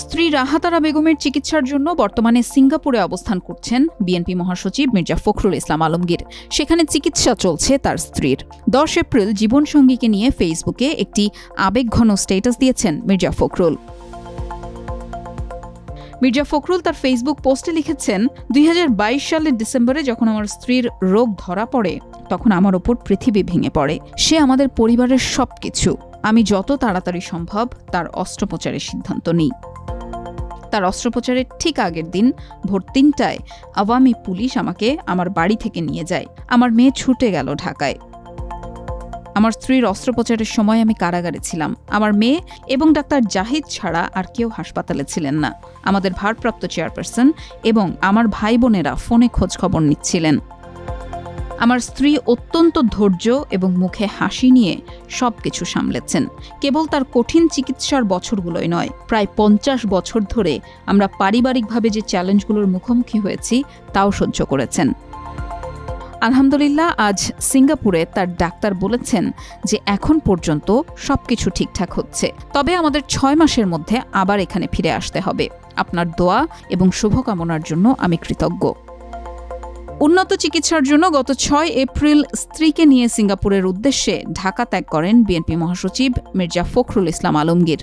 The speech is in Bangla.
স্ত্রী রাহাত আরা বেগমের চিকিৎসার জন্য বর্তমানে সিঙ্গাপুরে অবস্থান করছেন বিএনপি মহাসচিব মির্জা ফখরুল ইসলাম আলমগীর। সেখানে চিকিৎসা চলছে তার স্ত্রীর। 10 এপ্রিল জীবনসঙ্গীকে নিয়ে ফেসবুকে একটি আবেগঘন স্ট্যাটাস দিয়েছেন মির্জা ফখরুল। মির্জা ফখরুল তার ফেসবুক পোস্টে লিখেছেন, 2022 সালের ডিসেম্বরে যখন আমার স্ত্রীর রোগ ধরা পড়ে তখন আমার ওপর পৃথিবী ভেঙে পড়ে। সে আমাদের পরিবারের সবকিছু। আমি যত তাড়াতাড়ি সম্ভব তার অস্ত্রোপচারের সিদ্ধান্ত নিই। তার অস্ত্রোপচারের ঠিক আগের দিন ভোর 3টায় আওয়ামী পুলিশ আমাকে আমার বাড়ি থেকে নিয়ে যায়। আমার মেয়ে ছুটে গেল ঢাকায়। আমার স্ত্রীর অস্ত্রোপচারের সময় আমি কারাগারে ছিলাম। আমার মেয়ে এবং ডাক্তার জাহিদ ছাড়া আর কেউ হাসপাতালে ছিলেন না। আমাদের ভারপ্রাপ্ত চেয়ারপারসন এবং আমার ভাই বোনেরা ফোনে খোঁজ খবর নিচ্ছিলেন। আমার স্ত্রী অত্যন্ত ধৈর্য এবং মুখে হাসি নিয়ে সবকিছু সামলেছেন। কেবল তার কঠিন চিকিৎসার বছরগুলোই নয়, প্রায় 50 বছর ধরে আমরা পারিবারিকভাবে যে চ্যালেঞ্জগুলোর মুখোমুখি হয়েছি তাও সহ্য করেছেন। আলহামদুলিল্লাহ, আজ সিঙ্গাপুরে তার ডাক্তার বলেছেন যে এখন পর্যন্ত সবকিছু ঠিকঠাক হচ্ছে, তবে আমাদের 6 মাসের মধ্যে আবার এখানে ফিরে আসতে হবে। আপনার দোয়া এবং শুভকামনার জন্য আমি কৃতজ্ঞ। উন্নত চিকিৎসার জন্য গত 6 এপ্রিল স্ত্রীকে নিয়ে সিঙ্গাপুরের উদ্দেশ্যে ঢাকা ত্যাগ করেন বিএনপি মহাসচিব মির্জা ফখরুল ইসলাম আলমগীর।